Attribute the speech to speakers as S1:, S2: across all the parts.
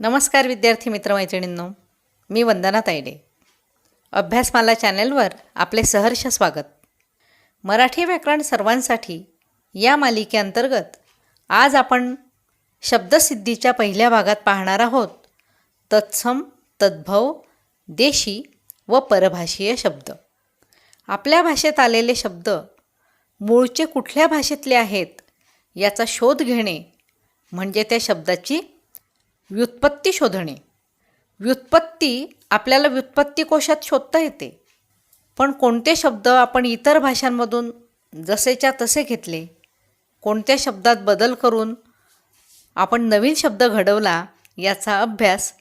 S1: नमस्कार विद्यार्थी मित्रमैत्रिणींनो, मी वंदना तायडे. अभ्यासमाला चॅनलवर आपले सहर्ष स्वागत. मराठी व्याकरण सर्वांसाठी या मालिकेअंतर्गत आज आपण शब्दसिद्धीच्या पहिल्या भागात पाहणार आहोत. तत्सम, तद्भव, देशी व परभाषीय शब्द. आपल्या भाषेत आलेले शब्द मूळचे कुठल्या भाषेतले आहेत याचा शोध घेणे म्हणजे त्या शब्दाची व्युत्पत्ती शोधणे. व्युत्पत्ती आपल्याला व्युत्पत्ती कोशात शोधता येते, पण कोणते शब्द आपण इतर भाषांमधून जसेच्या तसे घेतले, कोणत्या शब्दात बदल करून आपण नवीन शब्द घडवला याचा अभ्यास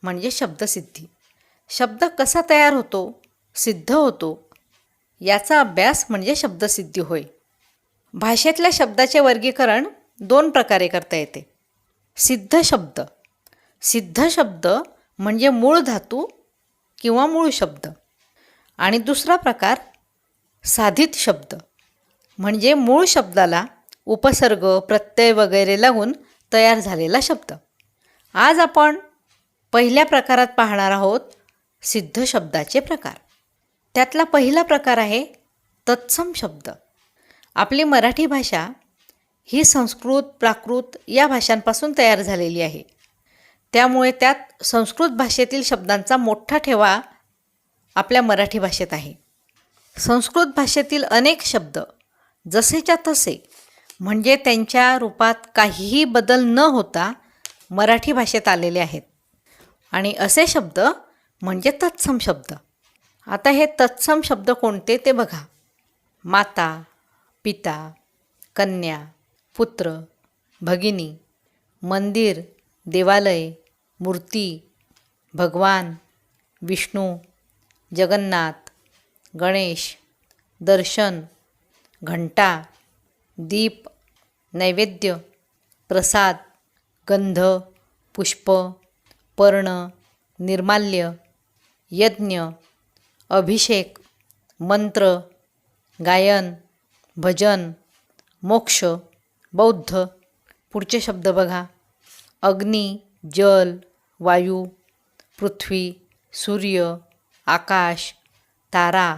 S1: म्हणजे शब्दसिद्धी. शब्द कसा तयार होतो, सिद्ध होतो याचा अभ्यास म्हणजे शब्दसिद्धी होय. भाषेतल्या शब्दाचे वर्गीकरण दोन प्रकारे करता येते. सिद्ध शब्द. सिद्ध शब्द म्हणजे मूळ धातू किंवा मूळ शब्द. आणि दुसरा प्रकार साधित शब्द म्हणजे मूळ शब्दाला उपसर्ग, प्रत्यय वगैरे लागून तयार झालेला शब्द. आज आपण पहिल्या प्रकारात पाहणार आहोत सिद्ध शब्दाचे प्रकार. त्यातला पहिला प्रकार आहे तत्सम शब्द. आपली मराठी भाषा ही संस्कृत, प्राकृत या भाषांपासून तयार झालेली आहे. त्यामुळे त्यात संस्कृत भाषेतील शब्दांचा मोठा ठेवा आपल्या मराठी भाषेत आहे. संस्कृत भाषेतील अनेक शब्द जसेच्या तसे म्हणजे त्यांच्या रूपात काहीही बदल न होता मराठी भाषेत आलेले आहेत. आणि असे शब्द म्हणजे तत्सम शब्द. आता हे तत्सम शब्द कोणते ते बघा. माता, पिता, कन्या, पुत्र, भगिनी, मंदिर, देवालय, मूर्ती, भगवान, विष्णू, जगन्नाथ, गणेश, दर्शन, घंटा, दीप, नैवेद्य, प्रसाद, गंध, पुष्प, पर्ण, निर्माल्य, यज्ञ, अभिषेक, मंत्र, गायन, भजन, मोक्ष, बौद्ध. पुढचे शब्द बघा. अग्नी, जल, वायू, पृथ्वी, सूर्य, आकाश, तारा,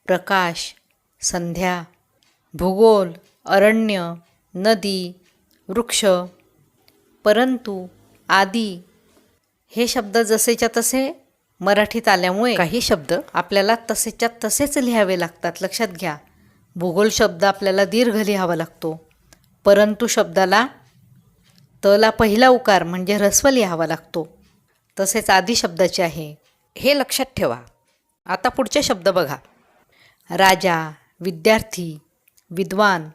S1: प्रकाश, संध्या, भूगोल, अरण्य, नदी, वृक्ष, परंतु, आदी. हे शब्द जसेच्या तसे मराठीत आल्यामुळे काही शब्द आपल्याला तसेच्या तसेच लिहावे लागतात. लक्षात घ्या. भूगोल शब्द आपल्याला दीर्घ लिहावा लागतो. परंतु शब्दाला तला पहिला उकार म्हणजे ऱ्हस्व लिहावा लागतो. तसेच आदी शब्दाचे आहे, हे लक्षात ठेवा. आता पुढचे शब्द बघा. राजा, विद्यार्थी, विद्वान,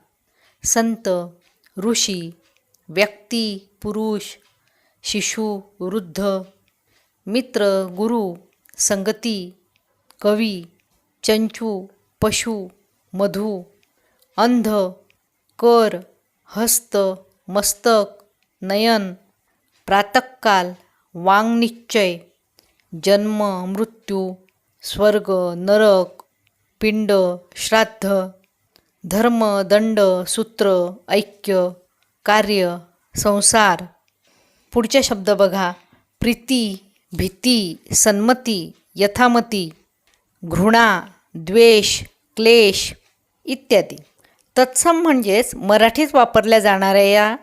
S1: संत, ऋषी, व्यक्ती, पुरुष, शिशु, वृद्ध, मित्र, गुरु, संगती, कवी, चंचू, पशु, मधु, अंध, कर, हस्त, मस्तक, नयन, प्रातःकाल, वाङ्निश्चय, जन्म, मृत्यू, स्वर्ग, नरक, पिंड, श्राद्ध, धर्म, दंड, सूत्र, ऐक्य, कार्य, संसार. पुढचे शब्द बघा. प्रीती, भीती, सन्मती, यथामती, घृणा, द्वेष, क्लेश इत्यादी. तत्सम म्हणजेच मराठीत वापरल्या जाणाऱ्या या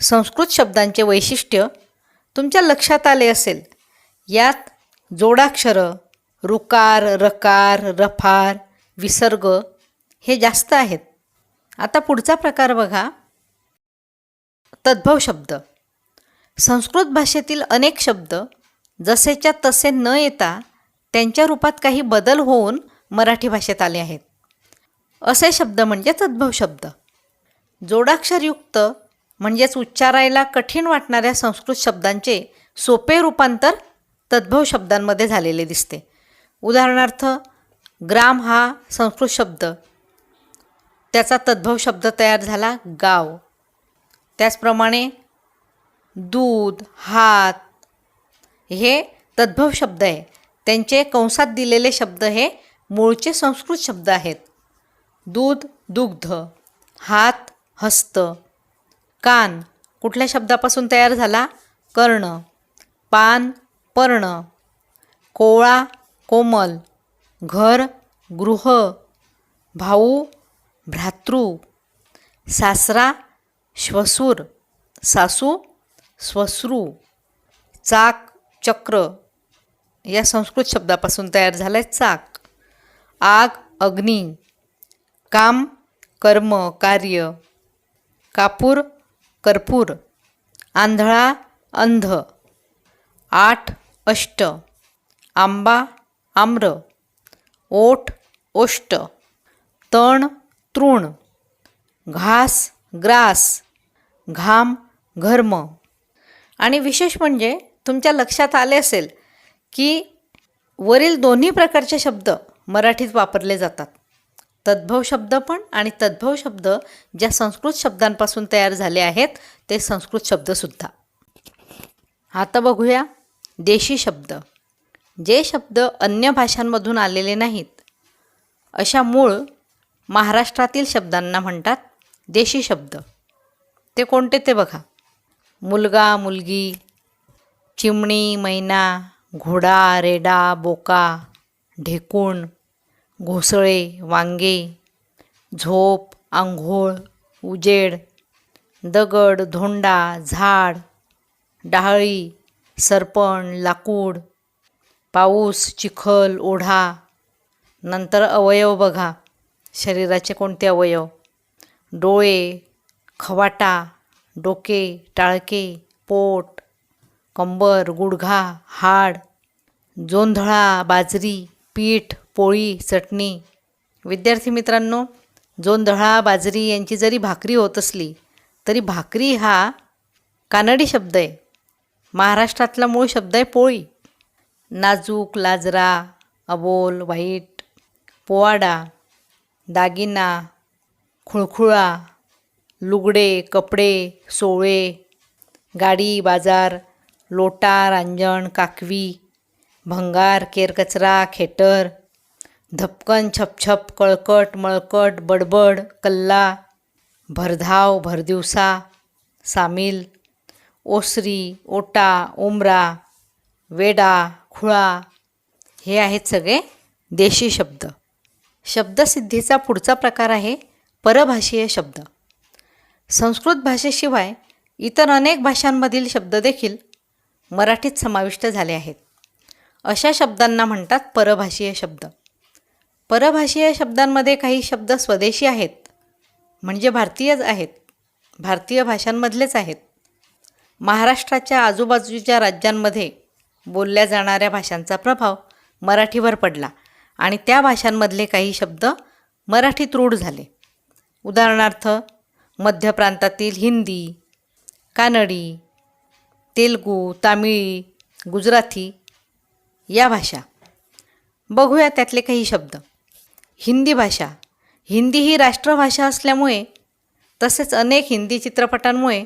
S1: संस्कृत शब्दांचे वैशिष्ट्य तुमच्या लक्षात आले असेल. यात जोडाक्षरं, ऋकार, रकार, रफार, विसर्ग हे जास्त आहेत. आता पुढचा प्रकार बघा. तद्भव शब्द. संस्कृत भाषेतील अनेक शब्द जसेच्या तसे न येता त्यांच्या रूपात काही बदल होऊन मराठी भाषेत आले आहेत. असे शब्द म्हणजे तद्भव शब्द. जोडाक्षरयुक्त म्हणजेच उच्चारायला कठीण वाटणाऱ्या संस्कृत शब्दांचे सोपे रूपांतर तद्भव शब्दांमध्ये झालेले दिसते. उदाहरणार्थ, ग्राम हा संस्कृत शब्द, त्याचा तद्भव शब्द तयार झाला गाव. त्याचप्रमाणे दूध, हात हे तद्भव शब्द आहे. त्यांचे कंसात दिलेले शब्द हे मूळचे संस्कृत शब्द आहेत. दूध, दुग्ध, हात, हस्त, कान कुठल्या शब्दापासून तयार झाला? कर्ण. पान पर्ण, कोवळा कोमल, घर गृह, भाऊ भ्रातृ, सासरा श्वशूर, सासू श्वश्रू, चाक चक्र या संस्कृत शब्दापासून तयार झाला आहे चाक, आग अग्नी, काम कर्म कार्य, कापूर कर्पूर, आंधळा अंध, आठ अष्ट, आंबा आम्र, ओठ ओष्ट, तण तृण, घास ग्रास, घाम घर्म. आणि विशेष म्हणजे तुमच्या लक्षात आले असेल की वरील दोन्ही प्रकारचे शब्द मराठीत वापरले जातात. तद्भव शब्द पण आणि तद्भव शब्द ज्या संस्कृत शब्दांपासून तयार झाले आहेत ते संस्कृत शब्दसुद्धा. आता बघूया देशी शब्द. जे शब्द अन्य भाषांमधून आलेले नाहीत अशा मूळ महाराष्ट्रातील शब्दांना म्हणतात देशी शब्द. ते कोणते ते बघा. मुलगा मुलगी, चिमणी मैना, घोडा रेडा बोका, ढेकूण, घोसळे वांगे, झोप आंघोळ उजेड, दगड धोंडा झाड, डाहळी सरपण लाकूड, पाऊस चिखल ओढा. नंतर अवयव बघा. शरीराचे कोणते अवयव. डोळे खवाटा, डोके टाळके, पोट, कंबर गुडघा हाड, जोंधळा बाजरी, पीठ पोळी चटणी. विद्यार्थी मित्रांनो, जोंधळा बाजरी यांची जरी भाकरी होत असली तरी भाकरी हा कानडी शब्द आहे. महाराष्ट्रातला मूळ शब्द आहे पोळी. नाजूक लाजरा, अबोल वाईट, पोवाडा, दागिना, खुळखुळा, लुगडे कपडे सोळे, गाडी बाजार, लोटा रांजण काकवी, भंगार केरकचरा खेटर, धपकन छपछप कळकट मळकट बडबड कल्ला, भरधाव भरदिवसा, सामील, ओसरी ओटा उमरा, वेडा खुळा. हे आहेत सगळे देशी शब्द. शब्दसिद्धीचा पुढचा प्रकार आहे परभाषीय शब्द. संस्कृत भाषेशिवाय इतर अनेक भाषांमधील शब्द देखील मराठीत समाविष्ट झाले आहेत. अशा शब्दांना म्हणतात परभाषीय शब्द. परभाषीय शब्दांमध्ये काही शब्द स्वदेशी आहेत म्हणजे भारतीयच आहेत, भारतीय भाषांमधलेच आहेत. महाराष्ट्राच्या आजूबाजूच्या राज्यांमध्ये बोलल्या जाणाऱ्या भाषांचा प्रभाव मराठीवर पडला आणि त्या भाषांमधले काही शब्द मराठीत रूढ झाले. उदाहरणार्थ मध्य प्रांतातील हिंदी, कानडी, तेलुगू, तामिळी, गुजराती या भाषा. बघूया त्यातले काही शब्द. हिंदी भाषा. हिंदी ही राष्ट्रभाषा असल्यामुळे तसेच अनेक हिंदी चित्रपटांमुळे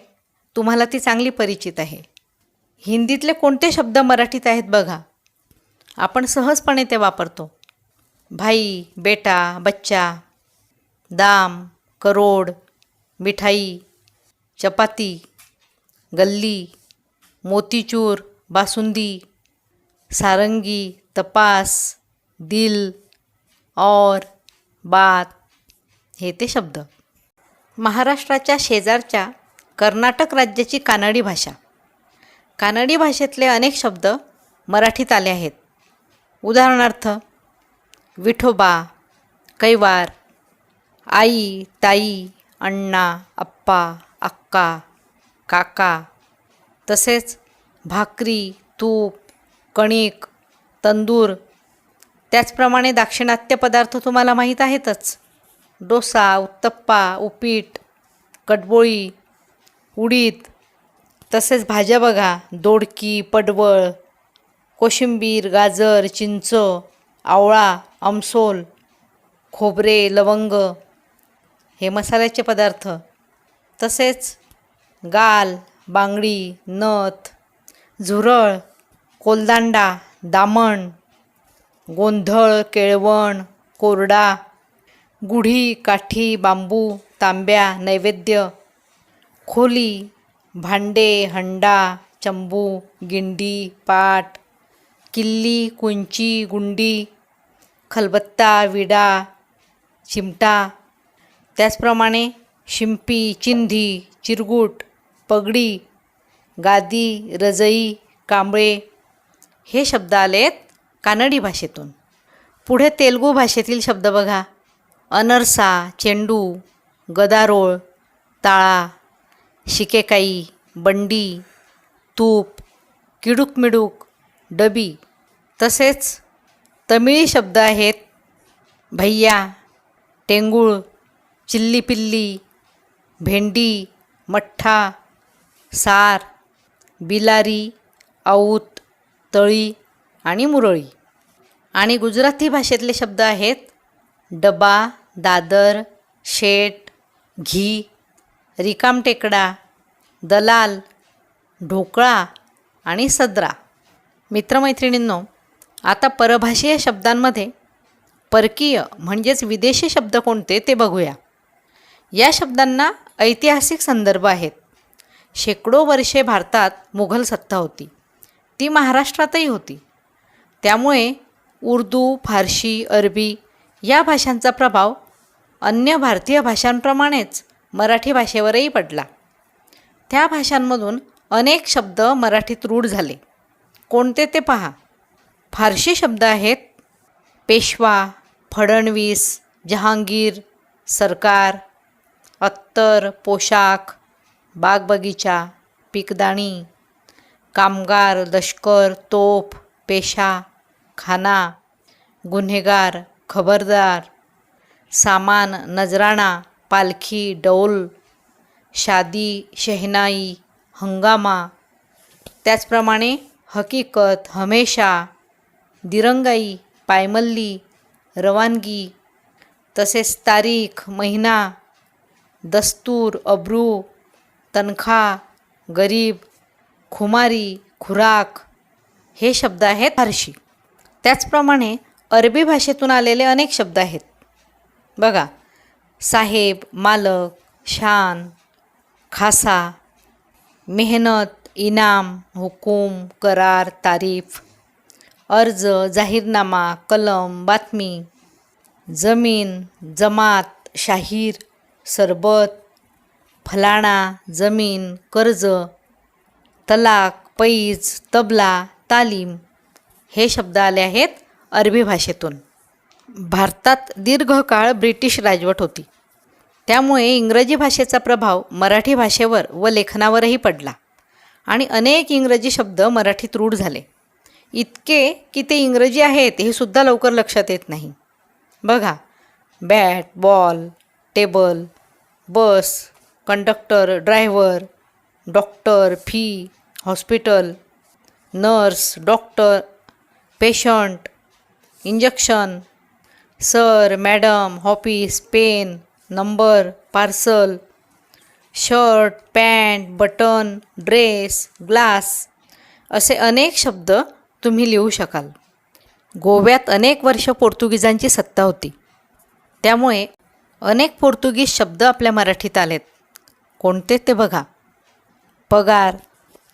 S1: तुम्हाला ती चांगली परिचित आहे. हिंदीतले कोणते शब्द मराठीत आहेत बघा. आपण सहजपणे ते वापरतो. भाई बेटा बच्चा, दाम करोड, मिठाई चपाती, गल्ली, मोतीचूर बासुंदी, सारंगी तपास, दिल, और, बात. हे ते शब्द. महाराष्ट्राच्या शेजारच्या कर्नाटक राज्याची कानडी भाषा. कानडी भाषेतले अनेक शब्द मराठीत आले आहेत. उदाहरणार्थ विठोबा, कैवार, आई ताई, अण्णा अप्पा अक्का काका. तसेच भाकरी तूप कणिक तंदूर. त्याचप्रमाणे दाक्षिणात्य पदार्थ तुम्हाला माहीत आहेतच. डोसा उत्तप्पा उपीट कडबोळी उडीद. तसेच भाज्या बघा. दोडकी पडवळ कोशिंबीर गाजर चिंच आवळा आमसोल खोबरे लवंग. हे मसाल्याचे पदार्थ. तसेच गाल बांगडी नथ झुरळ कोलदांडा दामण गोंधळ केळवण कोरडा गुढी काठी बांबू तांब्या नैवेद्य खोली भांडे हंडा चंबू, गिंडी, पाट, किल्ली, कुंची, गुंडी, खलबत्ता, विडा, चिमटा. त्याचप्रमाणे शिंपी, चिंधी, चिरगूट, पगडी, गादी, रजई, कांबळे हे शब्द आलेत कानडी भाषेतून. पुढे तेलुगू भाषेतील शब्द बघा. अनरसा, चेंडू, गदारोळ, ताळा, शिकेकाई, बंडी, तूप, किडूक-मिडूक, डबी. तसेच तमिळी शब्द आहेत भैया, टेंगूळ, चिल्ली-पिल्ली, भेंडी, मठ्ठा, सार, बिलारी, आऊत, तळी आणि मुरळी. आणि गुजराती भाषेतले शब्द आहेत डबा, दादर, शेट, घी, रिकामटेकडा, दलाल, ढोकळा आणि सदरा. मित्रमैत्रिणींनो, आता परभाषीय शब्दांमध्ये परकीय म्हणजेच विदेशी शब्द कोणते ते बघूया. या शब्दांना ऐतिहासिक संदर्भ आहेत. शेकडो वर्षे भारतात मुघल सत्ता होती. ती महाराष्ट्रातही होती. त्यामुळे उर्दू, फारशी, अरबी या भाषांचा प्रभाव अन्य भारतीय भाषांप्रमाणेच मराठी भाषेवरही पडला. त्या भाषांमधून अनेक शब्द मराठीत रूढ झाले. कोणते ते पहा. फारशी शब्द आहेत पेशवा, फडणवीस, जहांगीर, सरकार, अत्तर, पोशाख, बागबगीचा, पिकदाणी, कामगार, लष्कर, तोफ, पेशा, खाना, गुन्हेगार, खबरदार, सामान, नजराणा, पालखी, डौल, शादी, शहनाई, हंगामा. त्याचप्रमाणे हकीकत, हमेशा, दिरंगाई, पायमल्ली, रवानगी. तसेच तारीख, महिना, दस्तूर, अब्रू, तनखा, गरीब, खुमारी, खुराक हे शब्द आहेत फारशी. त्याचप्रमाणे अरबी भाषेतून आलेले अनेक शब्द आहेत बघा. साहेब, मालक, शान, खासा, मेहनत, इनाम, हुकूम, करार, तारीफ, अर्ज, जाहीरनामा, कलम, बातमी, जमीन, जमात, शाहीर, सरबत, फलाणा, जमीन, कर्ज, तलाक, पैज, तबला, तालीम हे शब्द आले आहेत अरबी भाषेतून. भारतात दीर्घकाळ ब्रिटिश राजवट होती. त्यामुळे इंग्रजी भाषेचा प्रभाव मराठी भाषेवर व लेखनावरही पडला आणि अनेक इंग्रजी शब्द मराठीत रूढ झाले. इतके की ते इंग्रजी आहेत हे सुद्धा लवकर लक्षात येत नाही. बघा, bat, ball, table, bus, conductor, driver, doctor, fee, hospital, nurse, doctor, patient, injection, sir, madam, office, pen, number, parcel, shirt, pant, button, dress, glass असे अनेक शब्द तुम्ही लिहू शकाल. गोव्यात अनेक वर्ष पोर्तुगीजांची सत्ता होती. त्यामुळे अनेक पोर्तुगीज शब्द आपल्या मराठीत आलेत. कोणते ते बघा. पगार,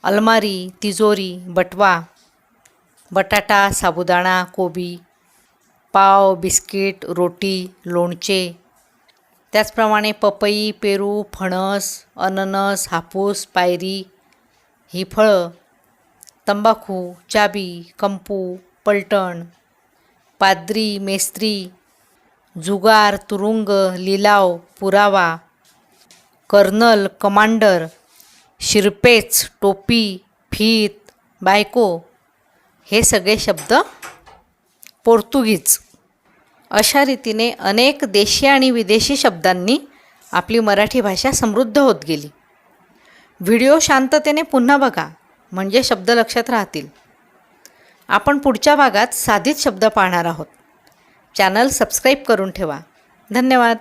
S1: अलमारी, तिजोरी, बटवा, बटाटा, साबुदाणा, कोबी, पाव, बिस्किट, रोटी, लोणचे. त्याचप्रमाणे पपई, पेरू, फणस, अननस, हापूस, पायरी ही फळं, तंबाखू, चाबी, कंपू, पलटण, पाद्री, मेस्त्री, जुगार, तुरुंग, लिलाव, पुरावा, कर्नल, कमांडर, शिरपेच, टोपी, फीत, बायको हे सगळे शब्द पोर्तुगीज. अशा रीतीने अनेक देशी आणि विदेशी शब्दांनी आपली मराठी भाषा समृद्ध होत गेली. व्हिडिओ शांततेने पुन्हा बघा म्हणजे शब्द लक्षात राहतील. आपण पुढच्या भागात साधित शब्द पाहणार आहोत. चॅनल सबस्क्राईब करून ठेवा. धन्यवाद.